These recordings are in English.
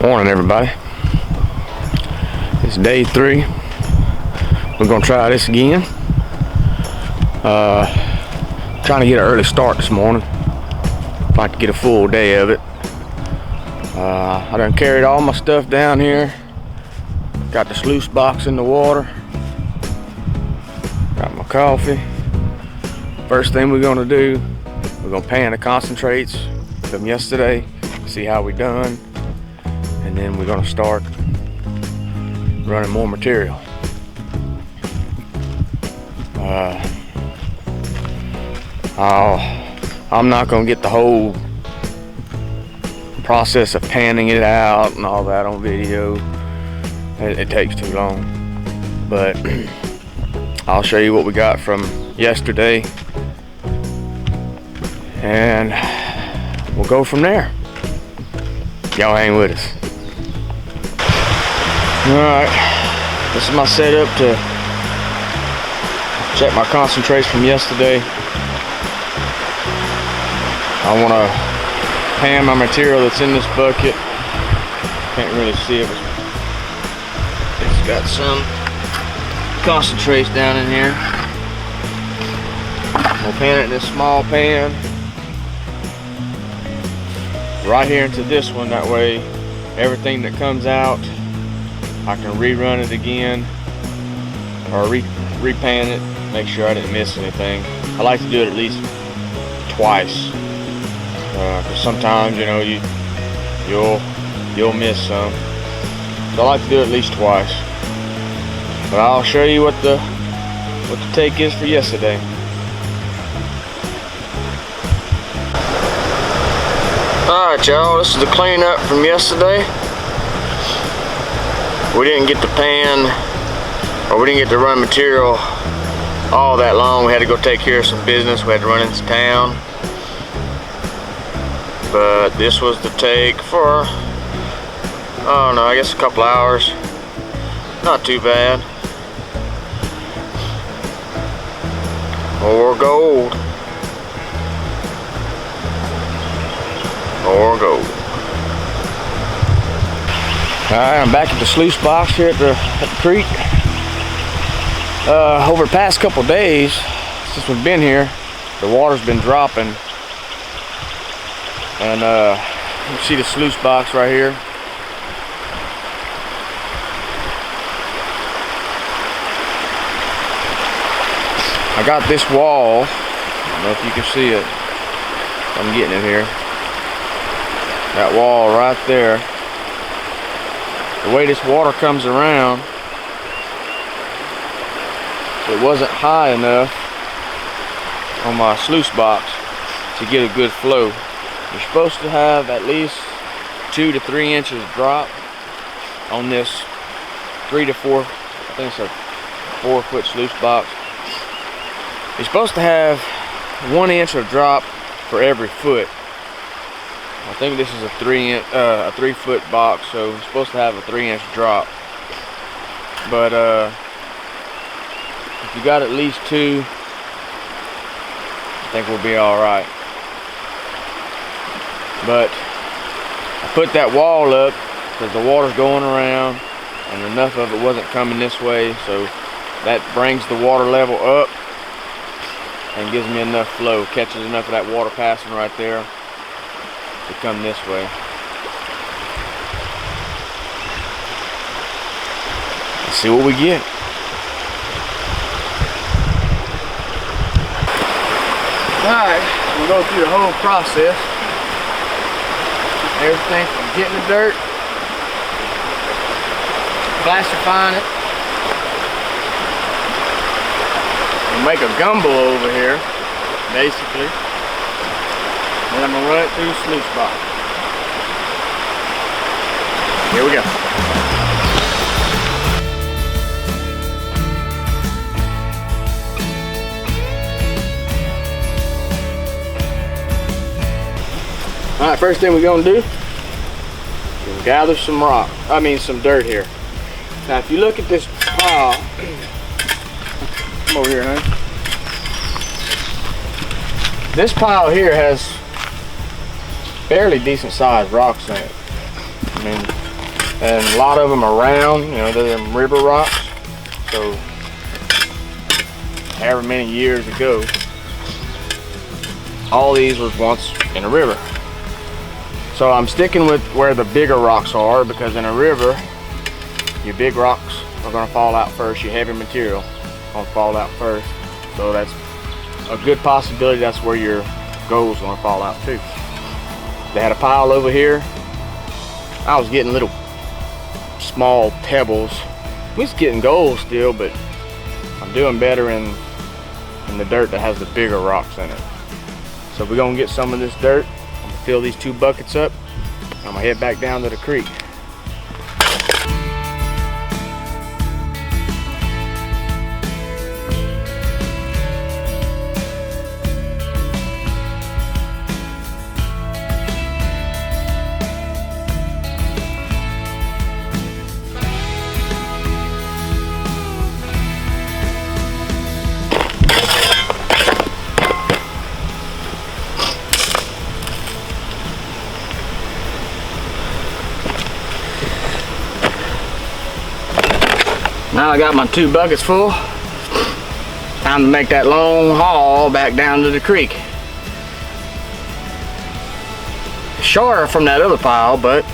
Morning, everybody. It's day 3. We're gonna try this again. Trying to get an early start this morning. Like to get a full day of it. I done carried all my stuff down here. Got the sluice box in the water. Got my coffee. First thing we're gonna do, we're gonna pan the concentrates from yesterday, see how we done, and then we're gonna start running more material. I'm not gonna get the whole process of panning it out and all that on video. It takes too long, but I'll show you what we got from yesterday, and we'll go from there. Y'all hang with us. Alright, this is my setup to check my concentrates from yesterday. I want to pan my material that's in this bucket. Can't really see it. It's got some concentrates down in here. We'll pan it in this small pan right here into this one. That way everything that comes out, I can rerun it again or repan it, make sure I didn't miss anything. I like to do it at least twice, because sometimes, you know, you'll miss some. So I like to do it at least twice. But I'll show you what the take is for yesterday. Alright, y'all, this is the cleanup from yesterday. We didn't get to pan, or we didn't get to run material all that long. We had to go take care of some business. We had to run into town. But this was the take for, I don't know, I guess a couple hours. Not too bad. More gold. More gold. Alright, I'm back at the sluice box here at the creek. Over the past couple days, since we've been here, the water's been dropping. And you see the sluice box right here. I got this wall. I don't know if you can see it. I'm getting it here. That wall right there. The way this water comes around, it wasn't high enough on my sluice box to get a good flow. You're supposed to have at least 2 to 3 inches drop on this 3 to 4, I think it's a 4-foot sluice box. You're supposed to have 1 inch of drop for every foot. I think this is a 3-foot box, so you're supposed to have a 3-inch drop. But if you got at least 2, I think we'll be all right. But I put that wall up because the water's going around, and enough of it wasn't coming this way, so that brings the water level up and gives me enough flow, catches enough of that water passing right there to come this way. Let's see what we get. Alright, we'll go through the whole process. Everything from getting the dirt, classifying it. We'll make a gumbo over here, basically. Then I'm gonna run it through the sluice box. Here we go. Alright, first thing we're gonna do is gather some some dirt here. Now if you look at this pile, come over here, honey. This pile here has fairly decent sized rocks in it. I mean, and a lot of them are round. You know, they're them river rocks. So, however many years ago, all these was once in a river. So I'm sticking with where the bigger rocks are, because in a river, your big rocks are gonna fall out first. Your heavy material is gonna fall out first. So that's a good possibility that's where your gold's gonna fall out too. They had a pile over here. I was getting little small pebbles. We was getting gold still, but I'm doing better in the dirt that has the bigger rocks in it. So we're gonna get some of this dirt. I'm gonna fill these 2 buckets up. I'm gonna head back down to the creek. Now I got my 2 buckets full. Time to make that long haul back down to the creek. Shorter from that other pile, but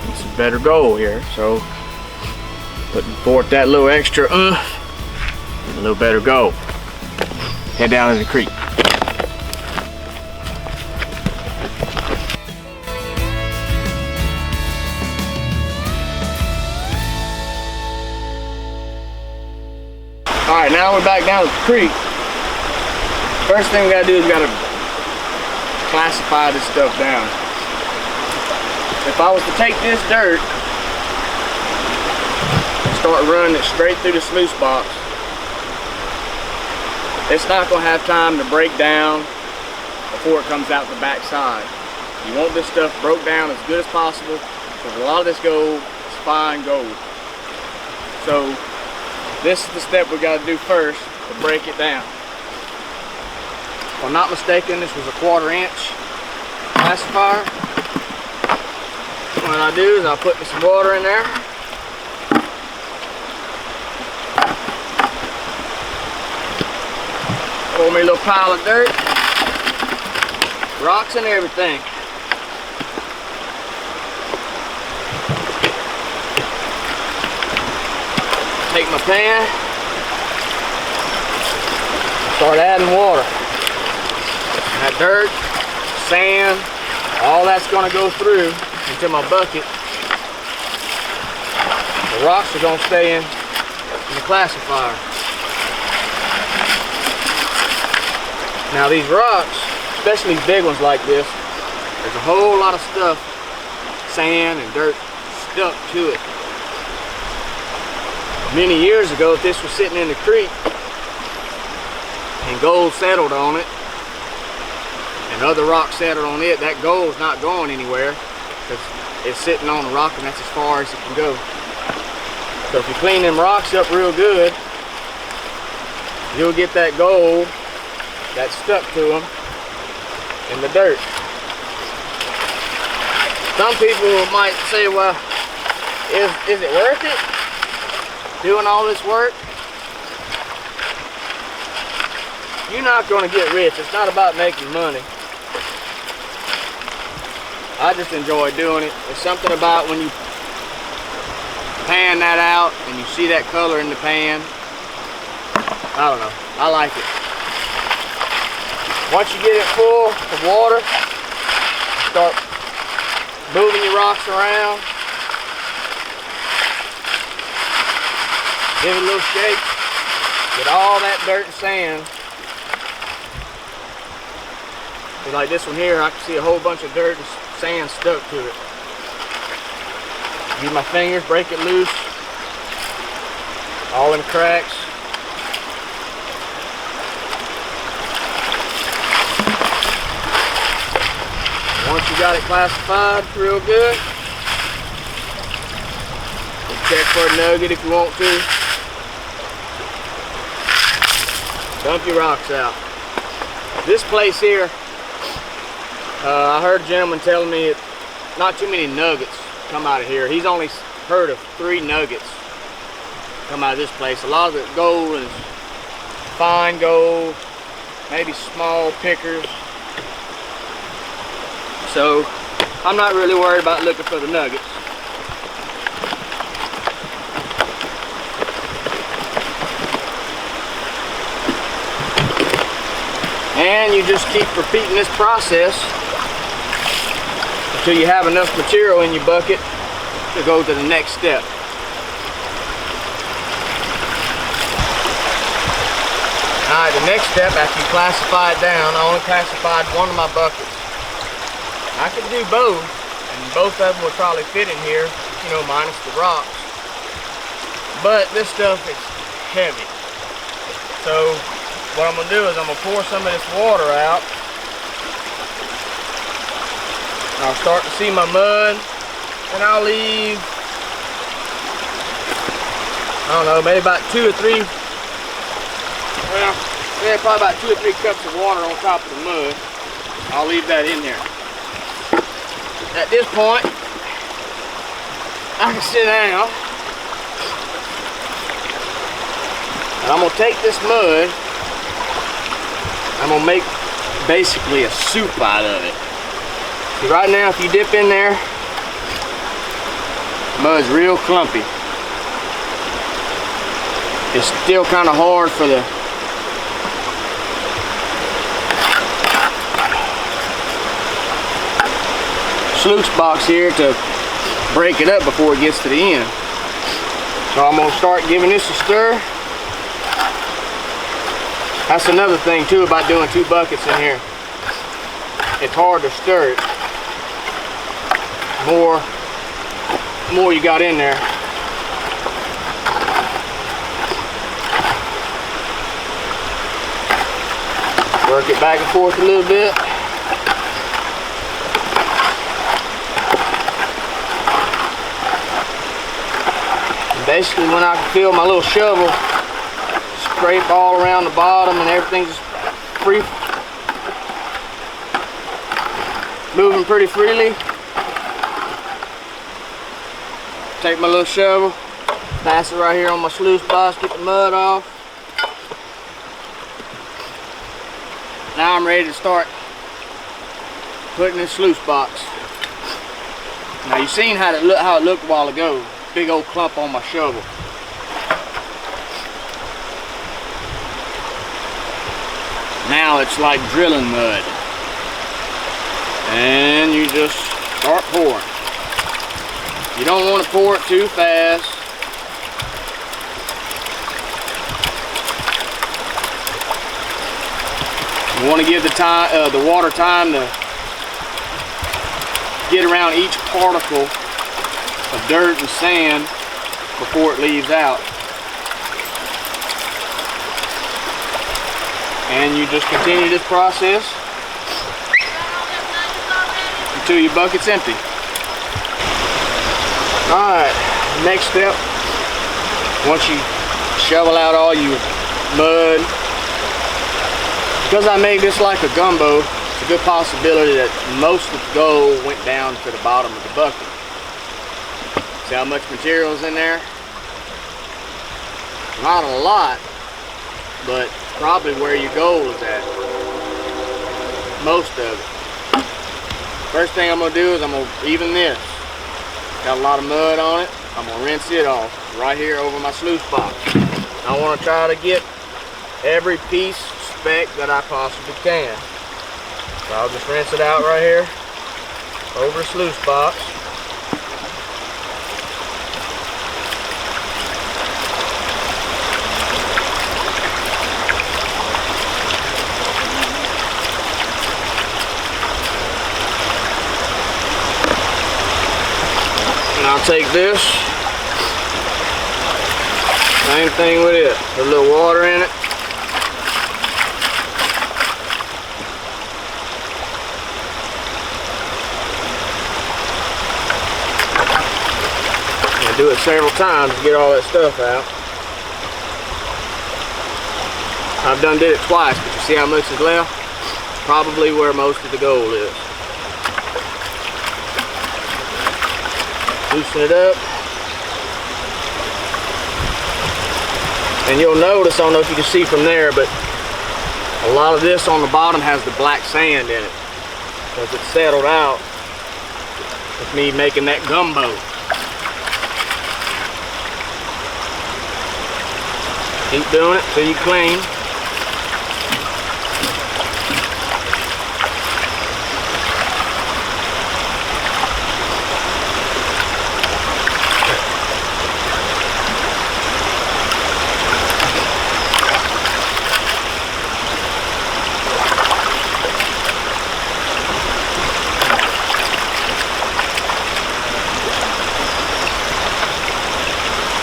it's a better goal here. So putting forth that little extra a little better go. Head down to the creek. Alright, now we're back down at the creek. First thing we gotta do is we gotta classify this stuff down. If I was to take this dirt and start running it straight through the sluice box, it's not gonna have time to break down before it comes out the back side. You want this stuff broke down as good as possible, because a lot of this gold is fine gold. So this is the step we got to do first to break it down. If I'm not mistaken, this was a 1/4 inch classifier. What I do is I'll put some water in there. Pour me a little pile of dirt, rocks and everything. Take my pan, start adding water. That dirt, sand, all that's gonna go through into my bucket. The rocks are gonna stay in the classifier. Now these rocks, especially these big ones like this, there's a whole lot of stuff, sand and dirt, stuck to it. Many years ago, if this was sitting in the creek and gold settled on it and other rocks settled on it, that gold's not going anywhere because it's sitting on the rock and that's as far as it can go. So if you clean them rocks up real good, you'll get that gold that's stuck to them in the dirt. Some people might say, well, is it worth it? Doing all this work? You're not going to get rich. It's not about making money. I just enjoy doing it. There's something about when you pan that out and you see that color in the pan. I don't know. I like it. Once you get it full of water, start moving your rocks around. Give it a little shake, get all that dirt and sand. Like this one here, I can see a whole bunch of dirt and sand stuck to it. Use my fingers, break it loose, all in cracks. Once you got it classified real good, you check for a nugget if you want to. Dump your rocks out. This place here, I heard a gentleman telling me not too many nuggets come out of here. He's only heard of 3 nuggets come out of this place. A lot of the gold is fine gold, maybe small pickers. So I'm not really worried about looking for the nuggets. And you just keep repeating this process until you have enough material in your bucket to go to the next step. Alright, the next step, after you classify it down, I only classified one of my buckets. I could do both, and both of them would probably fit in here, you know, minus the rocks. But this stuff is heavy. So what I'm going to do is I'm going to pour some of this water out. I'll start to see my mud, and I'll leave, I don't know, maybe about 2 or 3, well, yeah, probably about 2 or 3 cups of water on top of the mud. I'll leave that in there. At this point, I can sit down, and I'm gonna take this mud, I'm gonna make basically a soup out of it. See, right now, if you dip in there, the mud's real clumpy. It's still kind of hard for the sluice box here to break it up before it gets to the end. So I'm gonna start giving this a stir. That's another thing too about doing 2 buckets in here. It's hard to stir it. More you got in there. Work it back and forth a little bit. Basically, when I can feel my little shovel scrape all around the bottom and everything's just free, moving pretty freely, take my little shovel, pass it right here on my sluice box, get the mud off. Now I'm ready to start putting this sluice box. Now you've seen how it looked a while ago. Big old clump on my shovel. Now it's like drilling mud. And you just start pouring. You don't want to pour it too fast. You want to give the water time to get around each particle of dirt and sand before it leaves out. And you just continue this process until your bucket's empty. Alright, next step, once you shovel out all your mud, because I made this like a gumbo, it's a good possibility that most of the gold went down to the bottom of the bucket. See how much material is in there? Not a lot, but probably where your gold is at. Most of it. First thing I'm going to do is I'm going to even this. Got a lot of mud on it. I'm going to rinse it off right here over my sluice box. I want to try to get every piece speck that I possibly can. So I'll just rinse it out right here over the sluice box. And I'll take this, same thing with it, put a little water in it. And do it several times to get all that stuff out. I've done did it twice, but you see how much is left? Probably where most of the gold is. Loosen it up. And you'll notice, I don't know if you can see from there, but a lot of this on the bottom has the black sand in it because it's settled out with me making that gumbo. Keep doing it till you clean.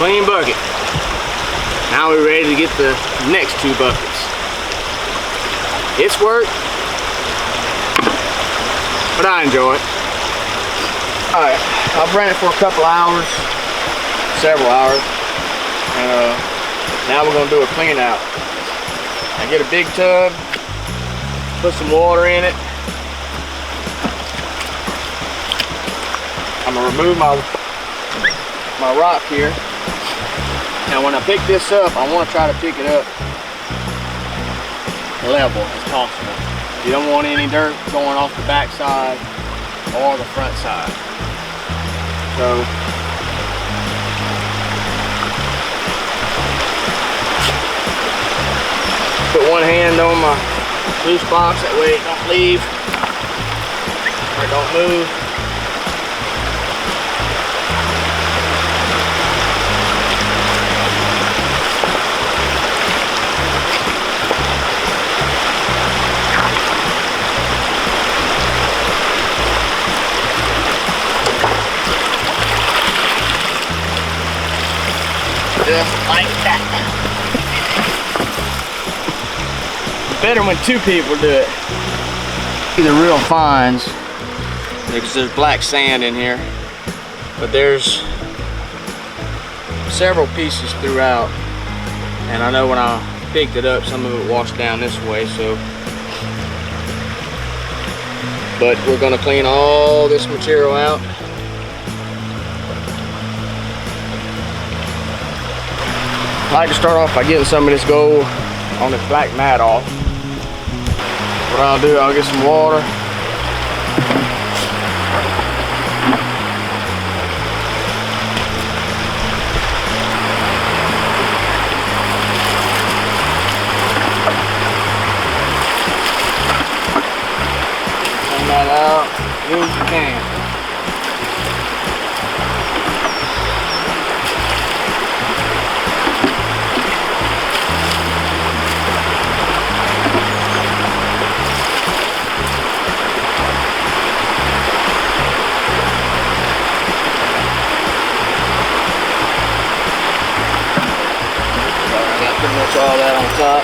Clean bucket. Now we're ready to get the next 2 buckets. It's work, but I enjoy it. Alright, I've ran it for a couple hours, several hours, and now we're going to do a clean out. I get a big tub, put some water in it. I'm going to remove my rock here. Now when I pick this up, I want to try to pick it up level as possible. You don't want any dirt going off the back side or the front side. So put one hand on my loose box, that way it don't leave or don't move. Just like that. Better when 2 people do it. These are real fines because there's black sand in here, but there's several pieces throughout, and I know when I picked it up some of it washed down this way, so but we're going to clean all this material out. I like to start off by getting some of this gold on this black mat off. What I'll do, I'll get some water. Clean that out as good as you can. Pretty much all that on top.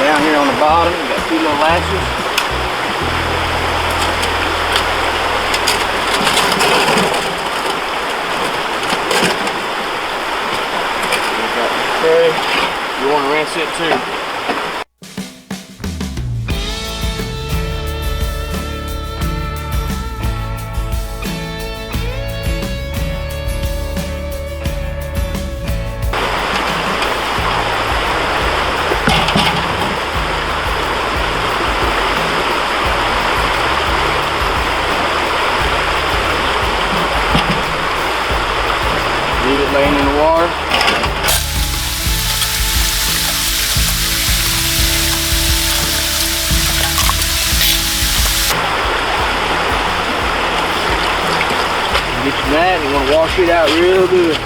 Down here on the bottom, we got 2 little latches. Okay, you want to rinse it too. Leave it laying in the water. Get you that, and you want to wash it out real good.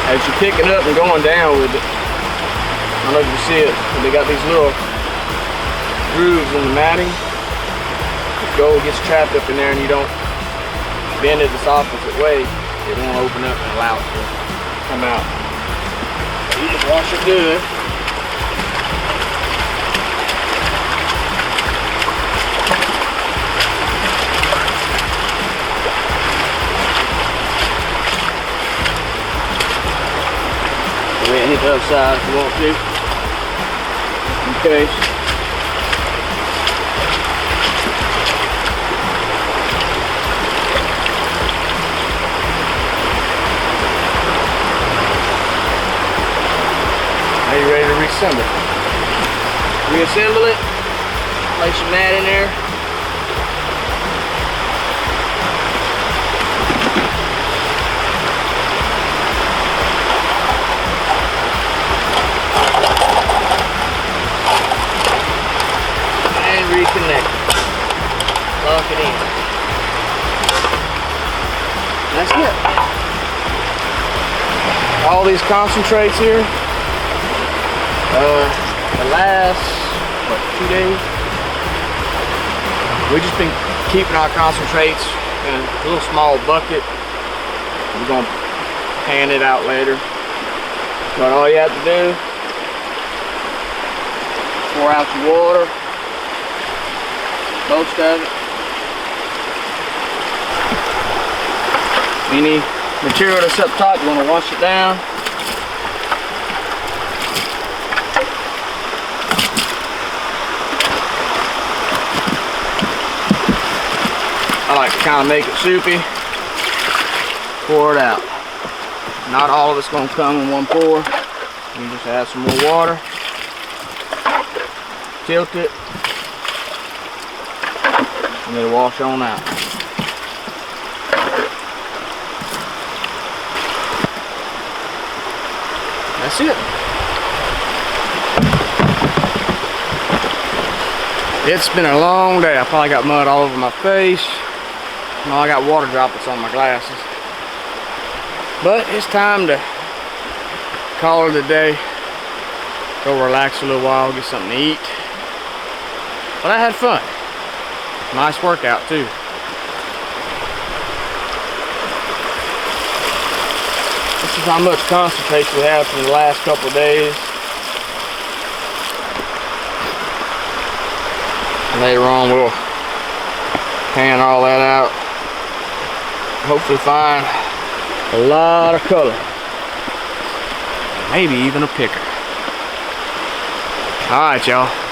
As you pick it up and going down with it, I don't know if you see it, but they got these little grooves in the matting. The gold gets trapped up in there and you don't bend it this opposite way, it won't open up and allow it to come out. So you just wash it good. hit the other side if you want to. In case. Now you're ready to reassemble. Reassemble it. Place your mat in there. And reconnect it. Lock it in. That's it. All these concentrates here. The last, what, 2 days? We've just been keeping our concentrates in a little small bucket. We're gonna pan it out later. But all you have to do, pour out your water, most of it. Any material that's up top, you wanna wash it down. I like to kind of make it soupy, pour it out. Not all of it's going to come in one pour. You just add some more water, tilt it, and it'll wash on out. That's it. It's been a long day. I probably got mud all over my face. No, I got water droplets on my glasses. But it's time to call it a day. Go relax a little while, get something to eat. But I had fun. Nice workout too. This is how much concentrate we have for the last couple of days. And later on we'll pan all that out. Hopefully find a lot of color. Maybe even a picker. Alright, y'all.